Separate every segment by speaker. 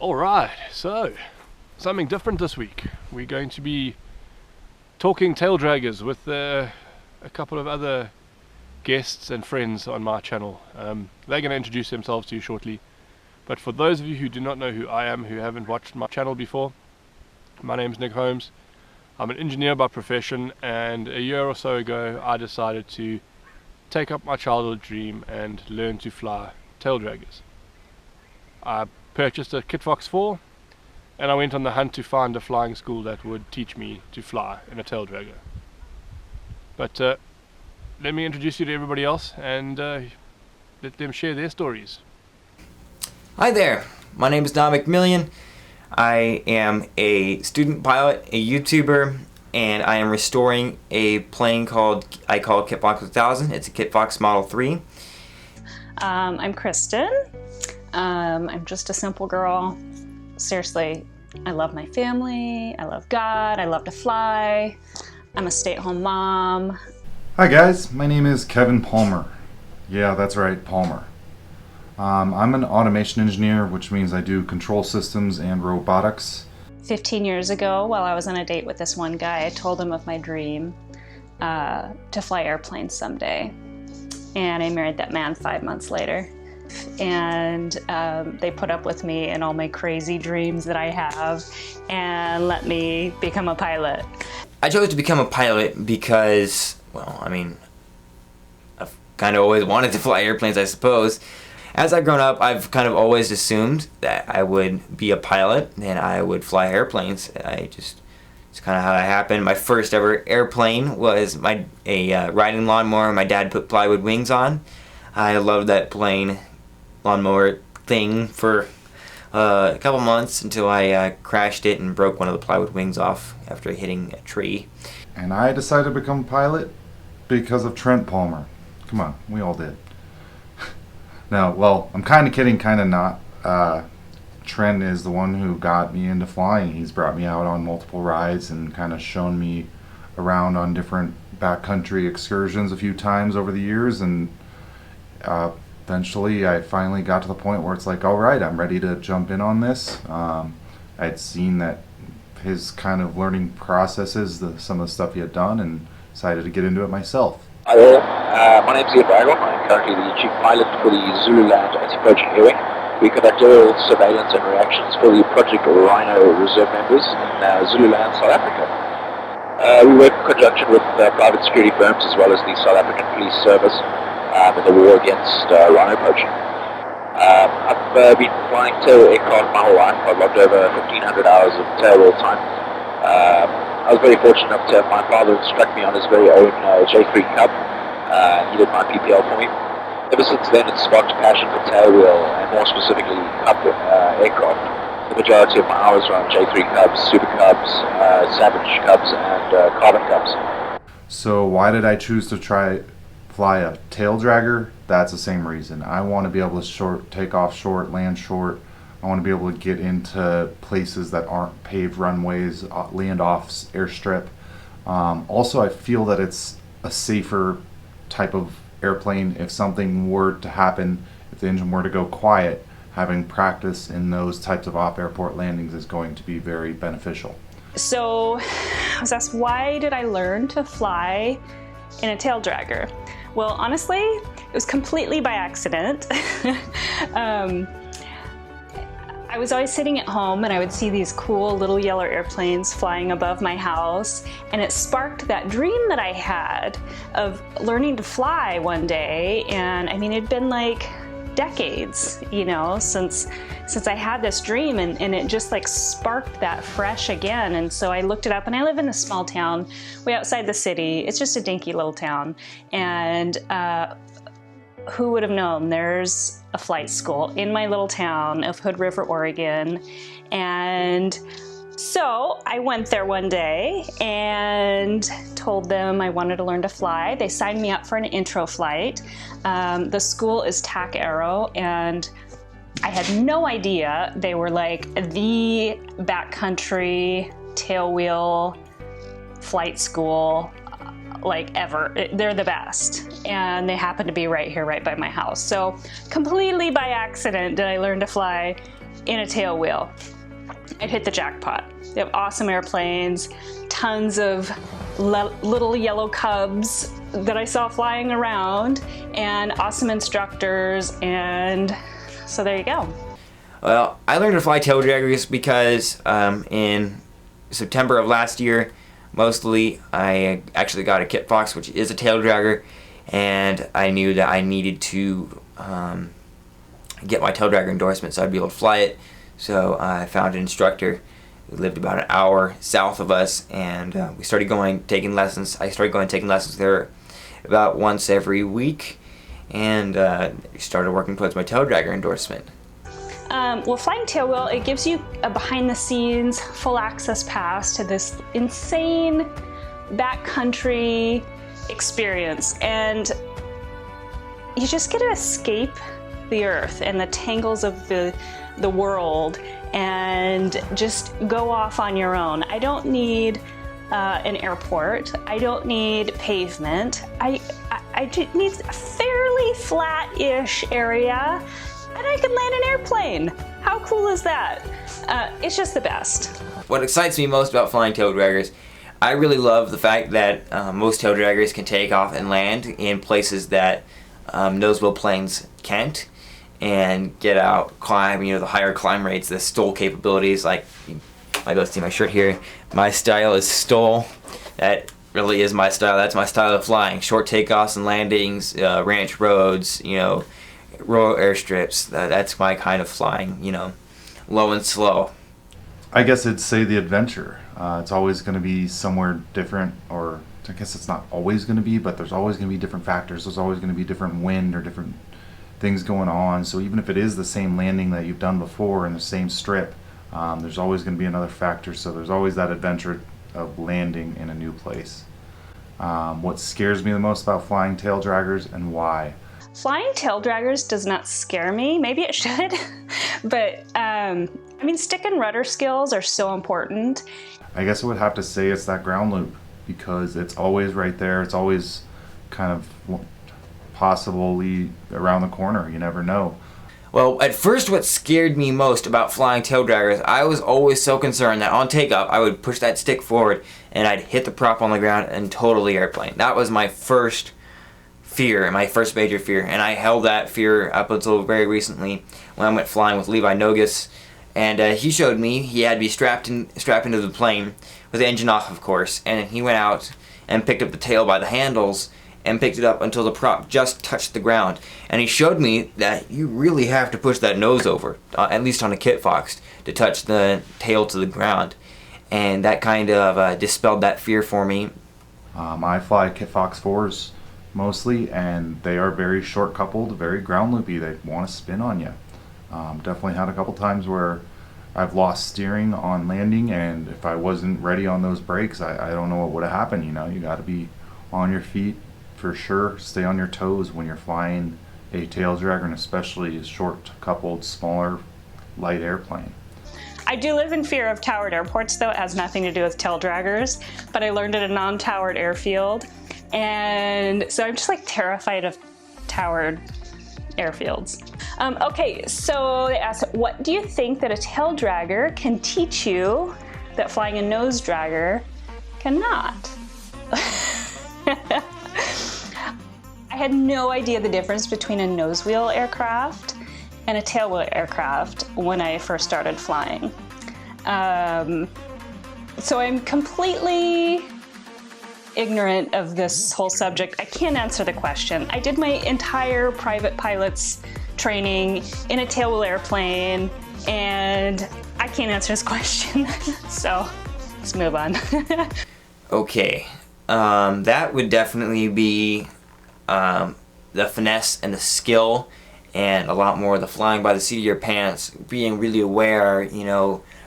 Speaker 1: Alright, so something different this week. We're going to be talking taildraggers with a couple of other guests and friends on my channel. They're going to introduce themselves to you shortly. But for those of you who do not know who I am, who haven't watched my channel before, my name is Nick Holmes. I'm an engineer by profession, and a year or so ago I decided to take up my childhood dream and learn to fly taildraggers. I purchased a Kitfox 4 and I went on the hunt to find a flying school that would teach me to fly in a taildragger. But let me introduce you to everybody else and let them share their stories.
Speaker 2: Hi there, my name is Don McMillian. I am a student pilot, a YouTuber, and I am restoring a plane I call Kitfox 1000. It's a Kitfox Model 3.
Speaker 3: I'm Kristen. I'm just a simple girl. Seriously, I love my family, I love God, I love to fly. I'm a stay-at-home mom.
Speaker 4: Hi guys, my name is Kevin Palmer. Yeah, that's right, Palmer. I'm an automation engineer, which means I do control systems and robotics.
Speaker 3: 15 years ago, while I was on a date with this one guy, I told him of my dream to fly airplanes someday. And I married that man 5 months later. And they put up with me and all my crazy dreams that I have and let me become a pilot.
Speaker 2: I chose to become a pilot because, well, I mean, I've kind of always wanted to fly airplanes, I suppose. As I've grown up, I've kind of always assumed that I would be a pilot and I would fly airplanes. It's kind of how that happened. My first ever airplane was a riding lawnmower my dad put plywood wings on. I loved that lawnmower thing for a couple months until I crashed it and broke one of the plywood wings off after hitting a tree.
Speaker 4: And I decided to become a pilot because of Trent Palmer. Come on, we all did. No, well, I'm kind of kidding, kind of not. Trent is the one who got me into flying. He's brought me out on multiple rides and kind of shown me around on different backcountry excursions a few times over the years, and eventually I finally got to the point where it's like, all right, I'm ready to jump in on this. I'd seen that his kind of learning processes, some of the stuff he had done, and decided to get into it myself.
Speaker 5: Hi there, my name is Taildraggers. I'm currently the chief pilot for the Zululand anti-poaching airwing. We conduct aerial surveillance and reactions for the Project Rhino reserve members in Zululand, South Africa. We work in conjunction with private security firms as well as the South African Police Service in the war against rhino poaching. I've been flying tail aircraft my whole life. I've logged over 1,500 hours of tailwheel time. I was very fortunate enough to have my father instruct me on his very own J3 Cub. He did my PPL for me. Ever since then, it's sparked a passion for tailwheel and more specifically Cub aircraft. The majority of my hours are on J3 Cubs, Super Cubs, Savage Cubs, and Carbon Cubs.
Speaker 4: So why did I choose to fly a taildragger? That's the same reason. I want to be able to take off short, land short. I want to be able to get into places that aren't paved runways, land off airstrip. Also, I feel that it's a safer type of airplane. If something were to happen, if the engine were to go quiet, having practice in those types of off-airport landings is going to be very beneficial.
Speaker 3: So I was asked, why did I learn to fly in a taildragger? Well, honestly, it was completely by accident. I was always sitting at home and I would see these cool little yellow airplanes flying above my house, and it sparked that dream that I had of learning to fly one day. And I mean, it'd been like decades, you know, since I had this dream, and it just like sparked that fresh again. And so I looked it up, and I live in a small town way outside the city. It's just a dinky little town. And who would have known there's a flight school in my little town of Hood River, Oregon. And so I went there one day and told them I wanted to learn to fly. They signed me up for an intro flight. The school is TAC Aero, and I had no idea they were like the backcountry tailwheel flight school like ever. They're the best, and they happen to be right here, right by my house. So completely by accident did I learn to fly in a tailwheel, I'd hit the jackpot. They have awesome airplanes, tons of little yellow cubs that I saw flying around, and awesome instructors, and so there you go.
Speaker 2: Well, I learned to fly taildraggers because in September of last year, mostly, I actually got a Kitfox, which is a taildragger, and I knew that I needed to get my taildragger endorsement so I'd be able to fly it. So I found an instructor who lived about an hour south of us, and we started taking lessons. I started taking lessons there about once every week, and started working towards my taildragger endorsement.
Speaker 3: Well, flying tailwheel, it gives you a behind-the-scenes, full access pass to this insane backcountry experience, and you just get to escape the earth and the tangles of the world and just go off on your own. I don't need an airport. I don't need pavement. I just need a fairly flat-ish area, and I can land an airplane. How cool is that? It's just the best.
Speaker 2: What excites me most about flying taildraggers, I really love the fact that most taildraggers can take off and land in places that nosewheel planes can't, and get out, climb, the higher climb rates, the STOL capabilities. Like, I go see my shirt here. My style is STOL. That really is my style. That's my style of flying. Short takeoffs and landings, ranch roads, rural airstrips. That's my kind of flying, low and slow.
Speaker 4: I guess it'd say the adventure. It's always going to be somewhere different, or I guess it's not always going to be, but there's always going to be different factors. There's always going to be different wind or different things going on. So even if it is the same landing that you've done before in the same strip, there's always going to be another factor. So there's always that adventure of landing in a new place. What scares me the most about flying taildraggers, and why?
Speaker 3: Flying taildraggers does not scare me. Maybe it should, but stick and rudder skills are so important.
Speaker 4: I guess I would have to say it's that ground loop, because it's always right there. It's always kind of possibly around the corner. You never know.
Speaker 2: Well, at first what scared me most about flying taildraggers, I was always so concerned that on takeoff I would push that stick forward and I'd hit the prop on the ground and total the airplane. That was my first fear, my first major fear, and I held that fear up until very recently when I went flying with Levi Nogus, and he showed me he had to be strapped into the plane with the engine off, of course, and he went out and picked up the tail by the handles and picked it up until the prop just touched the ground. And he showed me that you really have to push that nose over, at least on a Kitfox, to touch the tail to the ground. And that kind of dispelled that fear for me.
Speaker 4: I fly Kitfox 4s mostly, and they are very short coupled, very ground loopy. They want to spin on you. Definitely had a couple times where I've lost steering on landing, and if I wasn't ready on those brakes, I don't know what would have happened. You got to be on your feet for sure. Stay on your toes when you're flying a taildragger, and especially a short coupled, smaller, light airplane.
Speaker 3: I do live in fear of towered airports, though. It has nothing to do with taildraggers, but I learned at a non-towered airfield, and so I'm just terrified of towered airfields. Okay, so they asked, what do you think that a taildragger can teach you that flying a nose dragger cannot? I had no idea the difference between a nose wheel aircraft and a tailwheel aircraft when I first started flying. So I'm completely ignorant of this whole subject. I can't answer the question. I did my entire private pilot's training in a tailwheel airplane, and I can't answer this question. So let's move on.
Speaker 2: Okay, that would definitely be the finesse and the skill, and a lot more of the flying by the seat of your pants, being really aware,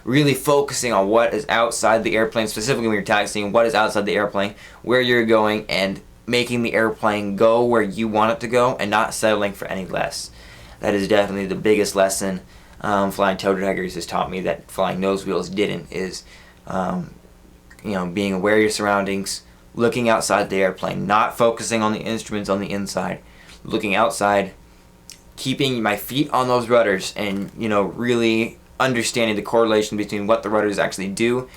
Speaker 2: really focusing on what is outside the airplane, specifically when you're taxiing, what is outside the airplane, where you're going, and making the airplane go where you want it to go and not settling for any less. That is definitely the biggest lesson flying taildraggers has taught me that flying nose wheels didn't, is being aware of your surroundings, looking outside the airplane, not focusing on the instruments on the inside, looking outside, keeping my feet on those rudders, and really understanding the correlation between what the rudders actually do,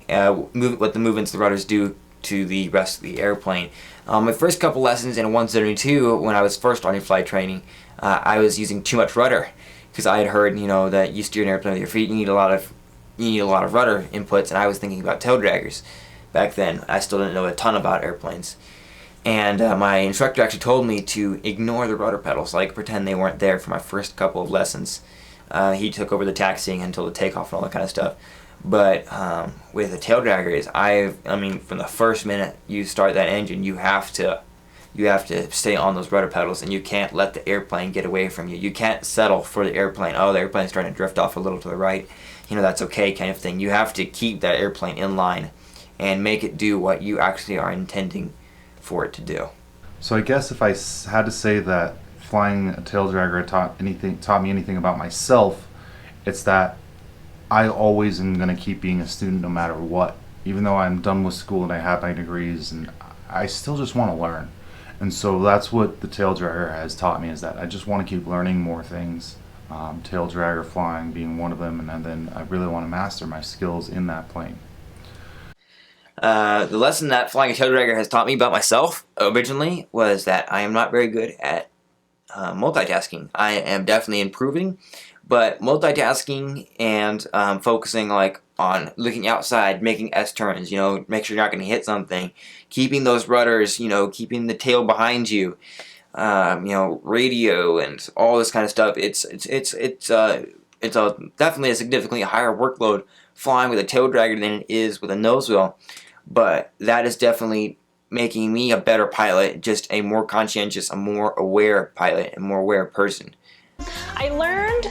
Speaker 2: what the movements the rudders do to the rest of the airplane. My first couple lessons in 172, when I was first starting flight training, I was using too much rudder, because I had heard, that you steer an airplane with your feet, you need a lot of rudder inputs, and I was thinking about tail draggers back then. I still didn't know a ton about airplanes. And my instructor actually told me to ignore the rudder pedals, like pretend they weren't there for my first couple of lessons. He took over the taxiing until the takeoff and all that kind of stuff. But with the tail draggers, from the first minute you start that engine, you have to stay on those rudder pedals, and you can't let the airplane get away from you. You can't settle for the airplane. Oh, the airplane's starting to drift off a little to the right. That's okay, kind of thing. You have to keep that airplane in line and make it do what you actually are intending for it to do.
Speaker 4: So I guess if I had to say that flying a tail dragger taught me anything about myself, it's that I always am going to keep being a student no matter what. Even though I'm done with school and I have my degrees, and I still just want to learn. And so that's what the tail dragger has taught me, is that I just want to keep learning more things. Tail dragger flying being one of them, and then I really want to master my skills in that plane.
Speaker 2: The lesson that flying a tail dragger has taught me about myself originally was that I am not very good at multitasking. I am definitely improving, but multitasking and focusing on looking outside, making S-turns, make sure you're not going to hit something, keeping those rudders, keeping the tail behind you, radio and all this kind of stuff. It's definitely a significantly higher workload flying with a tail dragger than it is with a nose wheel, but that is definitely making me a better pilot, just a more conscientious, a more aware pilot, a more aware person.
Speaker 3: I learned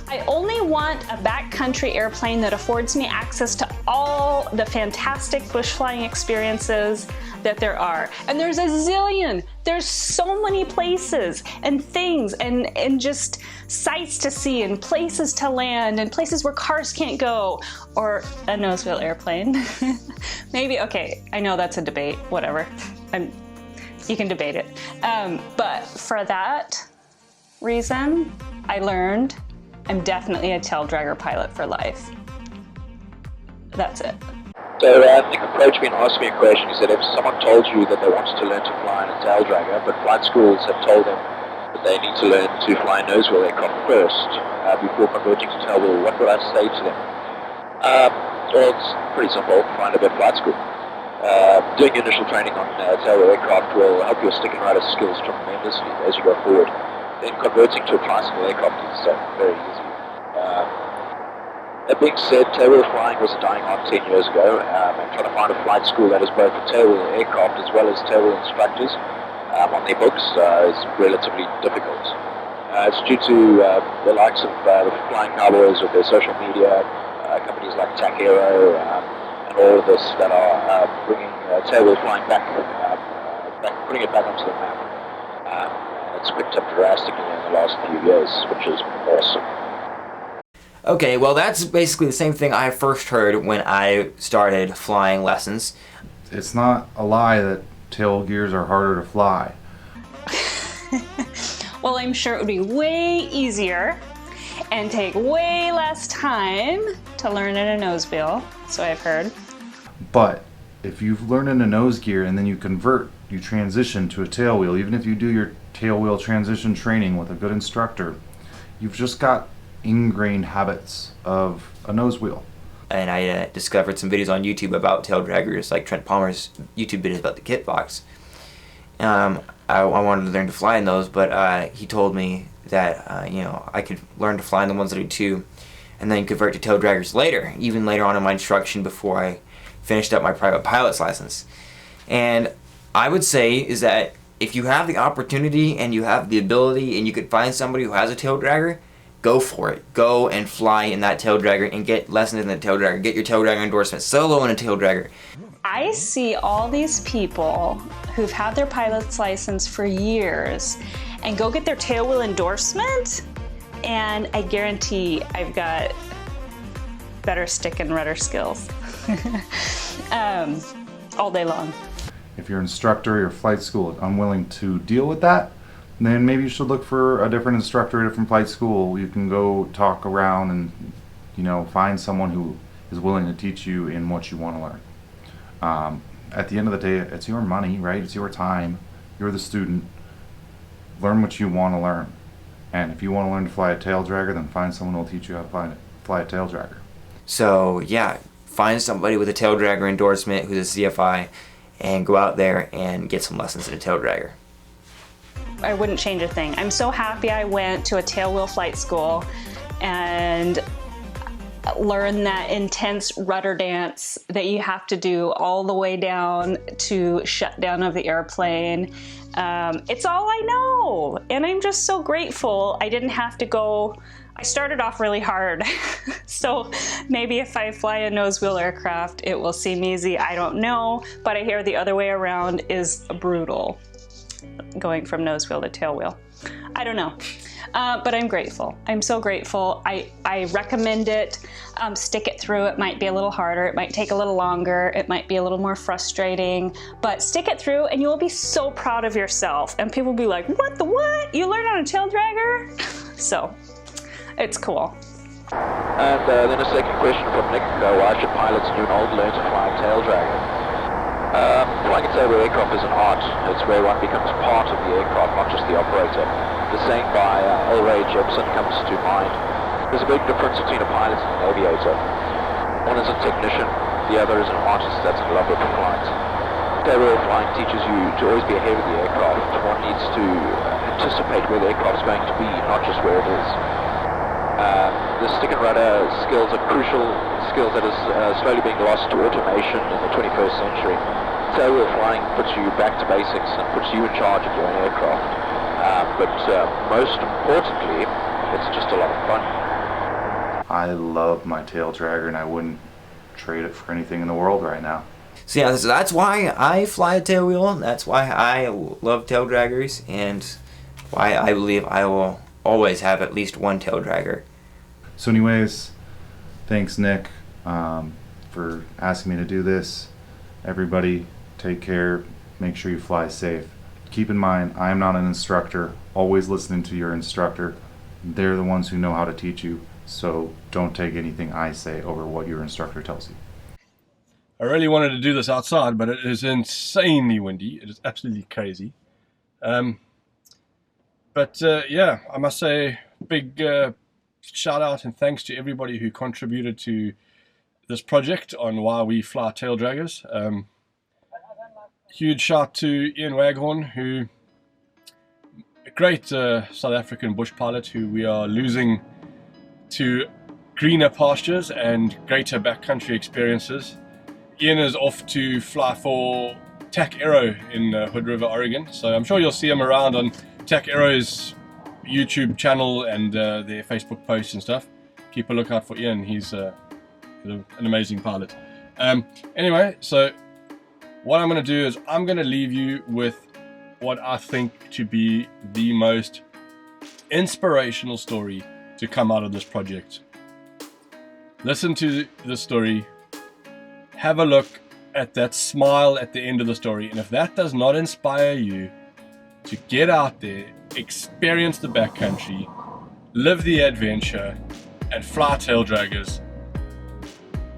Speaker 3: I only want a backcountry airplane that affords me access to all the fantastic bush flying experiences that there are. And there's a zillion. There's so many places and things and just sights to see and places to land and places where cars can't go, or a nose wheel airplane. Maybe, okay, I know that's a debate, whatever. You can debate it. But for that reason, I learned I'm definitely a tail dragger pilot for life. That's it.
Speaker 5: So Nick approached me and asked me a question. He said, if someone told you that they wanted to learn to fly in a tail dragger, but flight schools have told them that they need to learn to fly a nose wheel aircraft first before converting to tailwheel, what would I say to them? Well, it's pretty simple. Find a good flight school. Doing initial training on tailwheel aircraft will help your stick and rudder skills tremendously as you go forward. Then converting to a tricycle aircraft is very easy. That being said, tailwheel flying was dying off 10 years ago, and trying to find a flight school that is both a tailwheel aircraft as well as tailwheel instructors on their books is relatively difficult. It's due to the likes of the flying cowboys with their social media, companies like Tailwheel, and all of this that are bringing tailwheel flying back, putting it back onto the map. It's picked up drastically in the last few years, which is awesome.
Speaker 2: Okay, well that's basically the same thing I first heard when I started flying lessons.
Speaker 4: It's not a lie that tail gears are harder to fly.
Speaker 3: Well, I'm sure it would be way easier and take way less time to learn in a nose wheel, so I've heard.
Speaker 4: But if you've learned in a nose gear and then you transition to a tail wheel, even if you do your tail wheel transition training with a good instructor, you've just got ingrained habits of a nose wheel.
Speaker 2: And I discovered some videos on YouTube about tail draggers, like Trent Palmer's YouTube videos about the Kitfox. I wanted to learn to fly in those, but he told me that I could learn to fly in the ones that do too, and then convert to tail draggers later, even later on in my instruction before I finished up my private pilot's license. And I would say is that if you have the opportunity and you have the ability and you could find somebody who has a tail dragger, go for it. Go and fly in that tail dragger and get lessons in the tail dragger. Get your tail dragger endorsement. Solo in a tail dragger.
Speaker 3: I see all these people who've had their pilot's license for years and go get their tail wheel endorsement, and I guarantee I've got better stick and rudder skills all day long.
Speaker 4: If your instructor or your flight school is unwilling to deal with that, then maybe you should look for a different instructor, a different flight school. You can go talk around and find someone who is willing to teach you in what you want to learn. At the end of the day, it's your money, right? It's your time. You're the student. Learn what you want to learn. And if you want to learn to fly a tail dragger, then find someone who will teach you how to fly a tail dragger.
Speaker 2: So yeah, find somebody with a tail dragger endorsement who's a CFI and go out there and get some lessons in a tail dragger.
Speaker 3: I wouldn't change a thing. I'm so happy I went to a tailwheel flight school and learned that intense rudder dance that you have to do all the way down to shutdown of the airplane. It's all I know, and I'm just so grateful I didn't have to go. I started off really hard, so maybe if I fly a nose wheel aircraft, it will seem easy. I don't know, but I hear the other way around is brutal, going from nose wheel to tail wheel. I don't know, but I'm grateful. I'm so grateful. I recommend it. Stick it through. It might be a little harder. It might take a little longer. It might be a little more frustrating, but stick it through and you will be so proud of yourself. And people will be like, what the what? You learned on a tail dragger? So it's cool.
Speaker 5: And then a second question from Nick. Why should pilots new and old learn to fly a tail dragger? Flying a tailwheel aircraft is an art. It's where one becomes part of the aircraft, not just the operator. The saying by L. Ray Jepson comes to mind. There's a big difference between a pilot and an aviator. One is a technician, the other is an artist that's in love with the flight. Tailwheel flying teaches you to always be ahead of the aircraft. One needs to anticipate where the aircraft's going to be, not just where it is. The stick and rudder skills are crucial skills that is slowly being lost to automation in the 21st century. Tailwheel flying puts you back to basics and puts you in charge of your own aircraft. But most importantly, it's just a lot of fun.
Speaker 4: I love my tail dragger and I wouldn't trade it for anything in the world right now.
Speaker 2: So yeah, so that's why I fly a tailwheel. That's why I love tail draggers, and why I believe I will always have at least one tail dragger.
Speaker 4: So anyways, thanks Nick for asking me to do this. Everybody, take care. Make sure you fly safe. Keep in mind, I am not an instructor. Always listening to your instructor. They're the ones who know how to teach you. So don't take anything I say over what your instructor tells you.
Speaker 1: I really wanted to do this outside, but it is insanely windy. It is absolutely crazy. But yeah, I must say big shout out and thanks to everybody who contributed to this project on why we fly tail draggers. Huge shout to Ian Waghorn, who a great South African bush pilot who we are losing to greener pastures and greater backcountry experiences. Ian is off to fly for TAC Aero in Hood River, Oregon. So I'm sure you'll see him around on TAC Aero's YouTube channel and their Facebook posts and stuff. Keep a lookout for Ian. He's an amazing pilot. Anyway, so what I'm going to do is I'm going to leave you with what I think to be the most inspirational story to come out of this project. Listen to the story. Have a look at that smile at the end of the story. And if that does not inspire you to get out there, experience the backcountry, live the adventure, and fly tail draggers,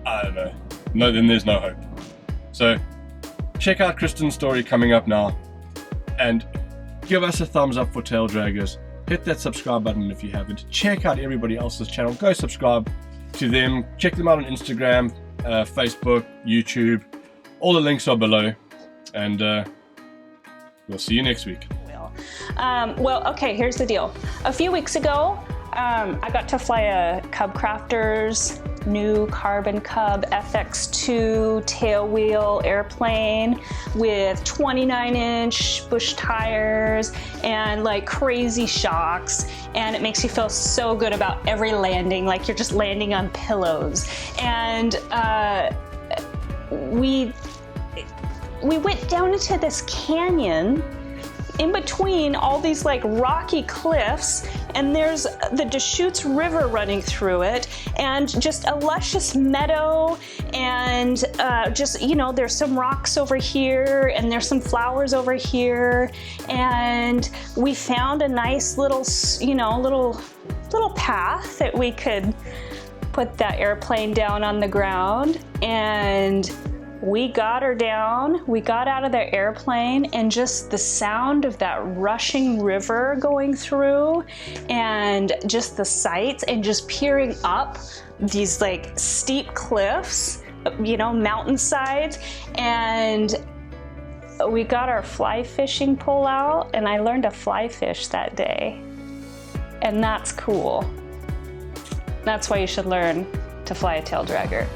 Speaker 1: I don't know. No, then there's no hope. So check out Kristen's story coming up now, and give us a thumbs up for tail draggers. Hit that subscribe button if you haven't. Check out everybody else's channel. Go subscribe to them. Check them out on Instagram, Facebook, YouTube. All the links are below, and we'll see you next week.
Speaker 3: Well, okay, here's the deal. A few weeks ago, I got to fly a Cub Crafters new Carbon Cub FX2 tailwheel airplane with 29-inch bush tires and like crazy shocks, and it makes you feel so good about every landing, like you're just landing on pillows. And we went down into this canyon in between all these like rocky cliffs, and there's the Deschutes River running through it, and just a luscious meadow, and just, you know, there's some rocks over here and there's some flowers over here, and we found a nice little, you know, little path that we could put that airplane down on the ground, and we got her down. We got out of the airplane, and just the sound of that rushing river going through, and just the sights, and just peering up these like steep cliffs, you know, mountainsides. And we got our fly fishing pole out, and I learned to fly fish that day. And that's cool. That's why you should learn to fly a tail dragger.